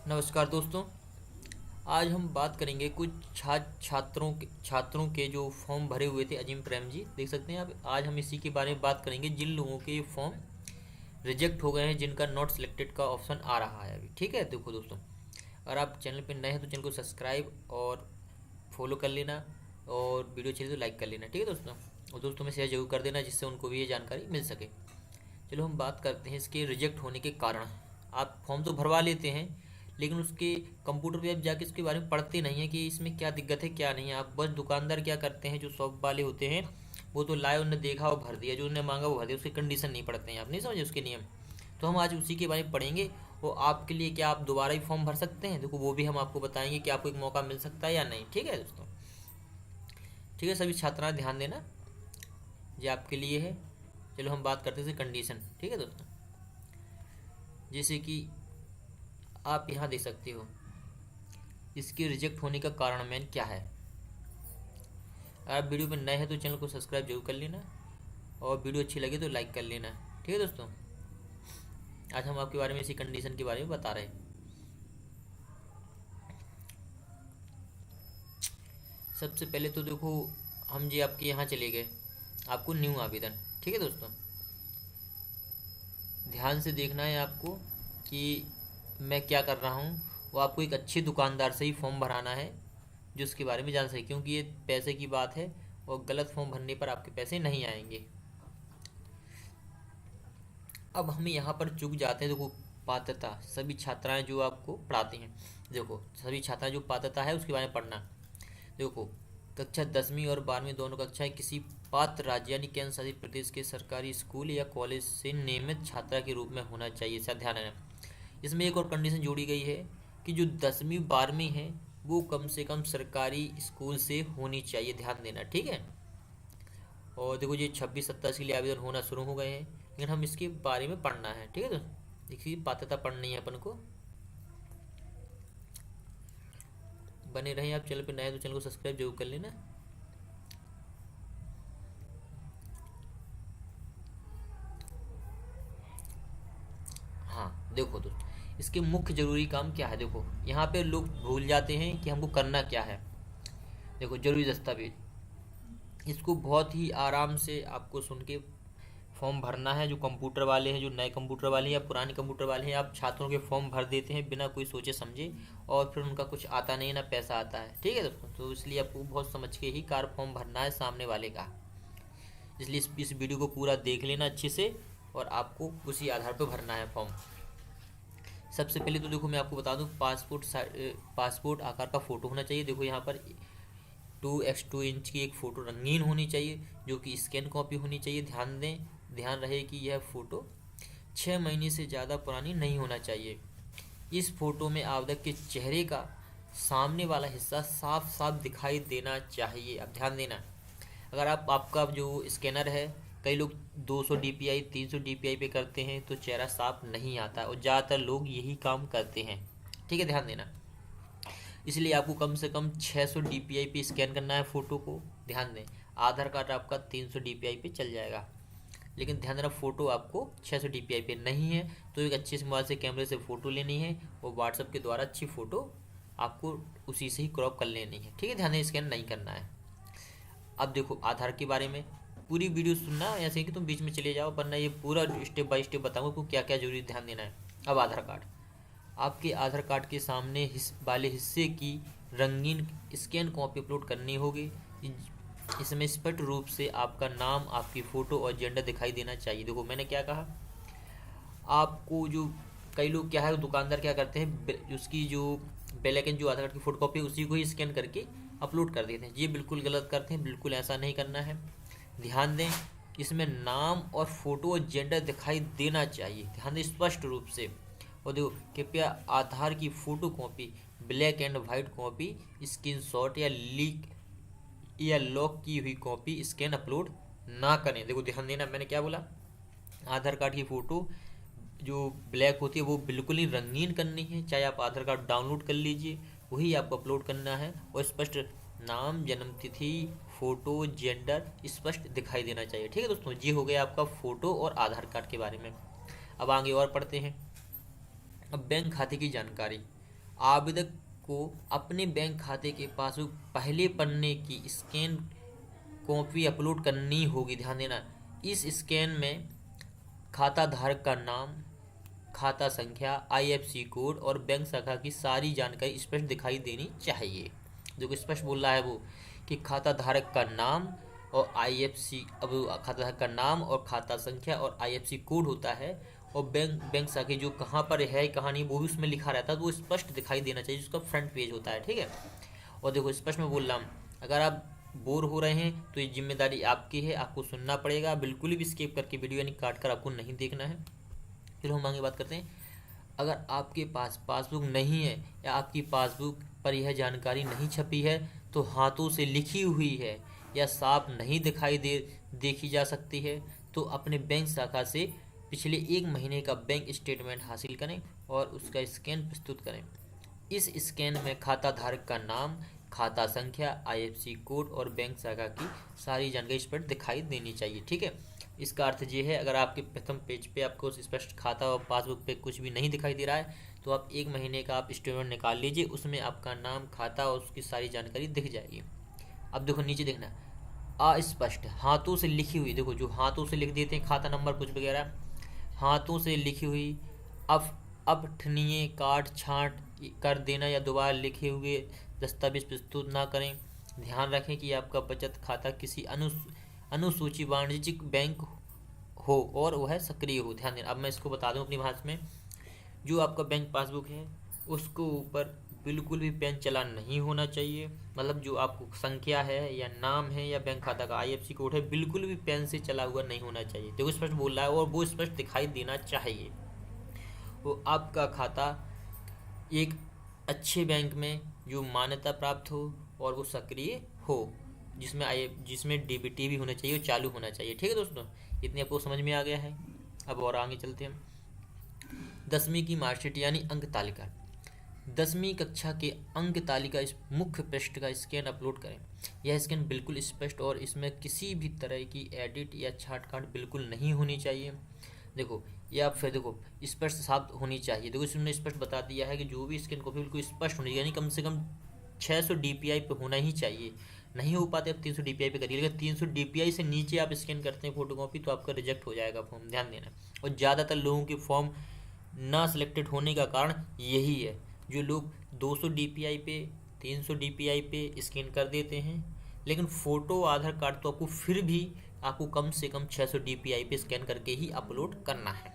नमस्कार दोस्तों। आज हम बात करेंगे कुछ छात्रों के जो फॉर्म भरे हुए थे। अजीम प्रेम जी देख सकते हैं आप। आज हम इसी के बारे में बात करेंगे जिन लोगों के फॉर्म रिजेक्ट हो गए हैं, जिनका नॉट सिलेक्टेड का ऑप्शन आ रहा है अभी। ठीक है, देखो दोस्तों, अगर आप चैनल पर नए हैं तो चैनल को सब्सक्राइब और फॉलो कर लेना, और वीडियो चाहिए तो लाइक कर लेना। ठीक है दोस्तों, और दोस्तों में शेयर जरूर कर देना जिससे उनको भी ये जानकारी मिल सके। चलो हम बात करते हैं इसके रिजेक्ट होने के कारण। आप फॉर्म तो भरवा लेते हैं, लेकिन उसके कंप्यूटर पे आप जाके इसके बारे में पढ़ते नहीं हैं कि इसमें क्या दिक्कत है क्या नहीं है। आप बस दुकानदार क्या करते हैं, जो शॉप वाले होते हैं वो तो लाए, उन्होंने देखा और भर दिया, जो उन्होंने मांगा वो भर दिया, उसकी कंडीशन नहीं पढ़ते हैं। आप नहीं समझे उसके नियम। तो हम आज उसी के बारे में पढ़ेंगे। और आपके लिए क्या आप दोबारा ही फॉर्म भर सकते हैं, देखो वो भी हम आपको बताएंगे कि आपको एक मौका मिल सकता है या नहीं। ठीक है दोस्तों, ठीक है, सभी छात्राएं ध्यान देना, ये आपके लिए है। चलो हम बात करते हैं कंडीशन। ठीक है दोस्तों, जैसे कि आप यहाँ देख सकते हो इसके रिजेक्ट होने का कारण मेन क्या है। अगर आप वीडियो में नए हैं तो चैनल को सब्सक्राइब जरूर कर लेना, और वीडियो अच्छी लगे तो लाइक कर लेना। ठीक है दोस्तों, आज हम आपके बारे में इसी कंडीशन के बारे में बता रहे हैं। सबसे पहले तो देखो, हम जी आपके यहाँ चले गए, आपको न्यू आवेदन। ठीक है दोस्तों, ध्यान से देखना है आपको कि मैं क्या कर रहा हूँ। वो आपको एक अच्छे दुकानदार से ही फॉर्म भराना है जो उसके बारे में जान सके, क्योंकि ये पैसे की बात है और गलत फॉर्म भरने पर आपके पैसे नहीं आएंगे। अब हम यहाँ पर चूक जाते हैं। देखो, पात्रता, सभी छात्राएं जो आपको पढ़ाते हैं, देखो सभी छात्राएं जो पात्रता है उसके बारे में पढ़ना। देखो, कक्षा 10वीं और 12वीं दोनों कक्षाएं किसी पात्र राज्य यानी केंद्र शासित प्रदेश के सरकारी स्कूल या कॉलेज से नियमित छात्रा के रूप में होना चाहिए। इसका ध्यान रखना। इसमें एक और कंडीशन जोड़ी गई है कि जो 10वीं 12वीं है वो कम से कम सरकारी स्कूल से होनी चाहिए। ध्यान देना, ठीक है। और देखो, ये 26-27 के लिए आवेदन होना शुरू हो गए हैं, लेकिन हम इसके बारे में पढ़ना है। ठीक है, तो देखिए पात्रता पढ़नी है अपन को। बने रहें आप, चैनल पे नए तो चैनल को सब्सक्राइब जरूर कर लेना। हाँ देखो दोस्त, इसके मुख्य जरूरी काम क्या है। देखो यहाँ पे लोग भूल जाते हैं कि हमको करना क्या है। देखो, जरूरी दस्तावेज, इसको बहुत ही आराम से आपको सुन के फॉर्म भरना है। जो कंप्यूटर वाले हैं, जो नए कंप्यूटर वाले हैं या पुराने कंप्यूटर वाले हैं, आप छात्रों के फॉर्म भर देते हैं बिना कोई सोचे समझे, और फिर उनका कुछ आता नहीं, ना पैसा आता है। ठीक है दोस्तों, तो इसलिए आपको बहुत समझ के ही कार फॉर्म भरना है सामने वाले का। इसलिए इस वीडियो को पूरा देख लेना अच्छे से, और आपको उसी आधार पर भरना है फॉर्म। सबसे पहले तो देखो मैं आपको बता दूं, पासपोर्ट आकार का फ़ोटो होना चाहिए। देखो यहाँ पर 2x2 इंच की एक फ़ोटो रंगीन होनी चाहिए, जो कि स्कैन कॉपी होनी चाहिए। ध्यान दें, ध्यान रहे कि यह फ़ोटो 6 महीने से ज़्यादा पुरानी नहीं होना चाहिए। इस फ़ोटो में आवेदक के चेहरे का सामने वाला हिस्सा साफ साफ दिखाई देना चाहिए। अब ध्यान देना, अगर आपका जो स्कैनर है, कई लोग 200 DPI 300 DPI पे करते हैं तो चेहरा साफ नहीं आता, और ज़्यादातर लोग यही काम करते हैं। ठीक है, ध्यान देना। इसलिए आपको कम से कम 600 DPI पे स्कैन करना है फ़ोटो को। ध्यान दें, आधार कार्ड आपका 300 DPI पे चल जाएगा, लेकिन ध्यान देना फ़ोटो आपको 600 DPI पे नहीं है। तो एक अच्छे से मोबाइल से कैमरे से फ़ोटो लेनी है, और व्हाट्सएप के द्वारा अच्छी फ़ोटो आपको उसी से ही क्रॉप कर लेनी है। ठीक है, ध्यान दें, स्कैन नहीं करना है। अब देखो, आधार के बारे में पूरी वीडियो सुनना, ऐसे कि तुम बीच में चले जाओ, वरना ये पूरा स्टेप बाय स्टेप बताऊंगा कि क्या क्या जरूरी ध्यान देना है। अब आधार कार्ड, आपके आधार कार्ड के सामने वाले हिस्से की रंगीन स्कैन कॉपी अपलोड करनी होगी। इसमें स्पष्ट रूप से आपका नाम, आपकी फ़ोटो और जेंडर दिखाई देना चाहिए। देखो मैंने क्या कहा आपको, जो कई लोग क्या है, दुकानदार क्या करते हैं, उसकी जो ब्लैक एंड जो आधार कार्ड की फोटो कॉपी उसी को ही स्कैन करके अपलोड कर देते हैं। ये बिल्कुल गलत करते हैं, बिल्कुल ऐसा नहीं करना है। ध्यान दें, इसमें नाम और फोटो और जेंडर दिखाई देना चाहिए। ध्यान दें स्पष्ट रूप से। और देखो, कृपया आधार की photo copy, black and white copy, screenshot या लॉक की हुई कॉपी स्कैन अपलोड ना करें। देखो ध्यान देना, मैंने क्या बोला, आधार कार्ड की फ़ोटो जो ब्लैक होती है वो बिल्कुल ही रंगीन करनी है। चाहे आप आधार कार्ड डाउनलोड कर लीजिए, वही आपको अपलोड करना है, और स्पष्ट नाम, जन्मतिथि, फ़ोटो, जेंडर स्पष्ट दिखाई देना चाहिए। ठीक है दोस्तों, ये हो गया आपका फ़ोटो और आधार कार्ड के बारे में। अब आगे और पढ़ते हैं। अब बैंक खाते की जानकारी, आवेदक को अपने बैंक खाते के पासबुक पहले पन्ने की स्कैन कॉपी अपलोड करनी होगी। ध्यान देना, इस स्कैन में खाता धारक का नाम, खाता संख्या, IFSC कोड और बैंक शाखा की सारी जानकारी स्पष्ट दिखाई देनी चाहिए। जो स्पष्ट बोल रहा है वो कि खाता धारक का नाम और IFSC, अब खाता धारक का नाम और खाता संख्या और IFSC कोड होता है, और बैंक शाखा जो कहाँ पर है कहाँ नहीं वो भी उसमें लिखा रहता है, तो वो स्पष्ट दिखाई देना चाहिए, जिसका फ्रंट पेज होता है। ठीक है, और देखो स्पष्ट मैं बोल रहा हूँ, अगर आप बोर हो रहे हैं तो ये जिम्मेदारी आपकी है, आपको सुनना पड़ेगा, बिल्कुल भी स्किप करके वीडियो यानी काट कर आपको नहीं देखना है। चलो हम आगे बात करते हैं। अगर आपके पास पासबुक नहीं है या आपकी पासबुक पर यह जानकारी नहीं छपी है, तो हाथों से लिखी हुई है या साफ नहीं दिखाई देखी जा सकती है, तो अपने बैंक शाखा से पिछले 1 महीने का बैंक स्टेटमेंट हासिल करें और उसका स्कैन प्रस्तुत करें। इस स्कैन में खाता धारक का नाम, खाता संख्या, IFSC कोड और बैंक शाखा की सारी जानकारी इस पर दिखाई देनी चाहिए। ठीक है, इसका अर्थ ये है, अगर आपके प्रथम पेज पे आपको स्पष्ट खाता और पासबुक पे कुछ भी नहीं दिखाई दे रहा है, तो आप 1 महीने का आप स्टेटमेंट निकाल लीजिए, उसमें आपका नाम, खाता और उसकी सारी जानकारी दिख जाएगी। अब देखो नीचे देखना, अस्पष्ट हाथों से लिखी हुई, देखो जो हाथों से लिख देते हैं खाता नंबर कुछ वगैरह, हाथों से लिखी हुई अपठनीय काट छांट कर देना या दोबारा लिखे हुए दस्तावेज प्रस्तुत ना करें। ध्यान रखें कि आपका बचत खाता किसी अनुसूची वाणिज्यिक बैंक हो और वह सक्रिय हो। ध्यान देना, अब मैं इसको बता दूं अपनी भाषा में, जो आपका बैंक पासबुक है उसको ऊपर बिल्कुल भी पेन चलान नहीं होना चाहिए, मतलब जो आपको संख्या है या नाम है या बैंक खाता का IFSC कोड है, बिल्कुल भी पेन से चला हुआ नहीं होना चाहिए। देखो स्पष्ट बोल रहा है, और वो स्पष्ट दिखाई देना चाहिए। वो आपका खाता एक अच्छे बैंक में जो मान्यता प्राप्त हो और वो सक्रिय हो, जिसमें DBT भी होना चाहिए, वो चालू होना चाहिए। ठीक है दोस्तों, इतनी आपको समझ में आ गया है। अब और आगे चलते हैं। 10वीं की मार्कशीट यानी अंक तालिका। 10वीं कक्षा के अंक तालिका इस मुख्य पृष्ठ का स्कैन अपलोड करें। यह स्कैन बिल्कुल स्पष्ट और इसमें किसी भी तरह की एडिट या छांट-काट बिल्कुल नहीं होनी चाहिए। देखो या फिर देखो स्पष्ट साफ होनी चाहिए। देखो इसमें स्पष्ट बता दिया है कि जो भी स्कैन कॉपी बिल्कुल स्पष्ट होनी चाहिए, यानी कम से कम 600 DPI पे होना ही चाहिए। नहीं हो पाते आप 300 DPI पे करिए, लेकिन 300 DPI से नीचे आप स्कैन करते हैं फोटो कॉपी तो आपका रिजेक्ट हो जाएगा फॉर्म, ध्यान देना। और ज़्यादातर लोगों के फॉर्म ना सिलेक्टेड होने का कारण यही है, जो लोग 200 DPI पे 300 DPI पे स्कैन कर देते हैं, लेकिन फ़ोटो आधार कार्ड तो आपको फिर भी आपको कम से कम 600 DPI पे स्कैन करके ही अपलोड करना है।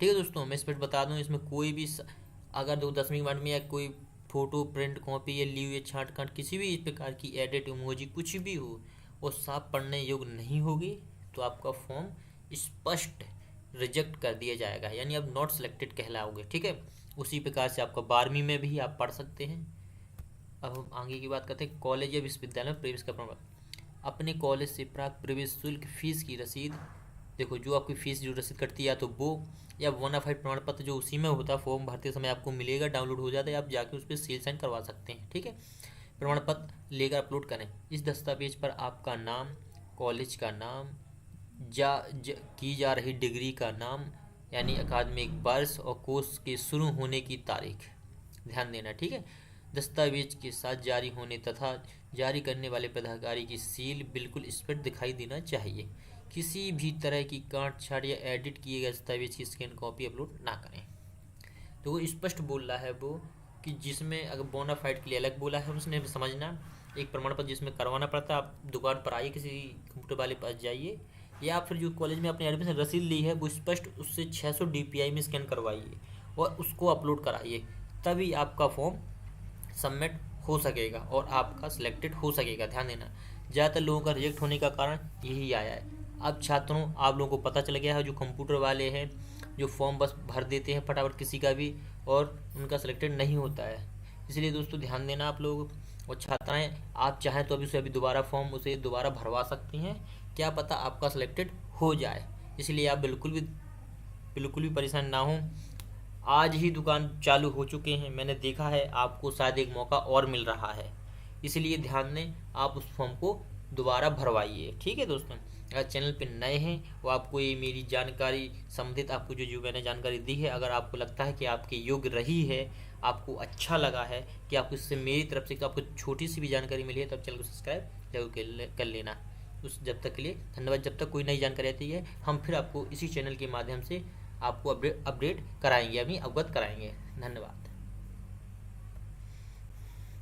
ठीक है दोस्तों, मैं इस पर बता दूं, इसमें कोई भी अगर 10वीं बार में या कोई फ़ोटो प्रिंट कॉपी या ली हुई छांट काट किसी भी इस प्रकार की एडिट इमोजी कुछ भी हो वो साफ पढ़ने योग्य नहीं होगी, तो आपका फॉर्म स्पष्ट रिजेक्ट कर दिया जाएगा, यानी आप नॉट सिलेक्टेड कहलाओगे। ठीक है, उसी प्रकार से आपका 12वीं में भी आप पढ़ सकते हैं। अब हम आगे की बात करते हैं। कॉलेज या विश्वविद्यालय में प्रवेश का प्रमाण। अपने कॉलेज से प्राप्त प्रवेश शुल्क फीस की रसीद, देखो जो आपकी फीस जो रसीद कटती है, तो वो या बोनाफाइड प्रमाण पत्र जो उसी में होता है, फॉर्म भरते समय आपको मिलेगा, डाउनलोड हो जाता है, आप जाके उस पर सील साइन करवा सकते हैं। ठीक है, प्रमाण पत्र लेकर अपलोड करें। इस दस्तावेज पर आपका नाम, कॉलेज का नाम, की जा रही डिग्री का नाम यानी अकादमिक वर्ष और कोर्स के शुरू होने की तारीख ध्यान देना। ठीक है, दस्तावेज के साथ जारी होने तथा जारी करने वाले पदाधिकारी की सील बिल्कुल स्पष्ट दिखाई देना चाहिए। किसी भी तरह की काट छाट या एडिट किए गए दस्तावेज की स्कैन कॉपी अपलोड ना करें। तो वो स्पष्ट बोल रहा है वो कि जिसमें अगर बोनाफाइड के लिए अलग बोला है उसने समझना, एक प्रमाण पत्र जिसमें करवाना पड़ता है, आप दुकान पर आइए, किसी कंप्यूटर वाले पास जाइए, या फिर जो कॉलेज में अपने एडमिशन रसीद ली है वो स्पष्ट उससे 600 DPI में स्कैन करवाइए और उसको अपलोड कराइए, तभी आपका फॉर्म सबमिट हो सकेगा और आपका सिलेक्टेड हो सकेगा। ध्यान देना, ज़्यादातर लोगों का रिजेक्ट होने का कारण यही आया है। अब छात्रों, आप लोगों को पता चल गया है, जो कंप्यूटर वाले हैं जो फॉर्म बस भर देते हैं फटाफट किसी का भी और उनका सिलेक्टेड नहीं होता है। इसलिए दोस्तों ध्यान देना आप लोग, और छात्राएं आप चाहें तो अभी दोबारा फॉर्म उसे दोबारा भरवा सकती हैं, क्या पता आपका सिलेक्टेड हो जाए। इसलिए आप बिल्कुल भी परेशान ना हो। आज ही दुकान चालू हो चुके हैं, मैंने देखा है, आपको शायद एक मौका और मिल रहा है, इसलिए ध्यान दें, आप उस फॉर्म को दोबारा भरवाइए। ठीक है दोस्तों, अगर चैनल पे नए हैं वो आपको ये मेरी जानकारी संबंधित आपको जो मैंने जानकारी दी है, अगर आपको लगता है कि आपके योग्य रही है, आपको अच्छा लगा है कि आपको इससे मेरी तरफ से आपको छोटी सी भी जानकारी मिली है, तब चैनल को सब्सक्राइब जरूर कर लेना। उस जब तक के लिए धन्यवाद। जब तक कोई नई जानकारी आती है हम फिर आपको इसी चैनल के माध्यम से आपको अपडेट कराएंगे, अभी अवगत कराएंगे। धन्यवाद।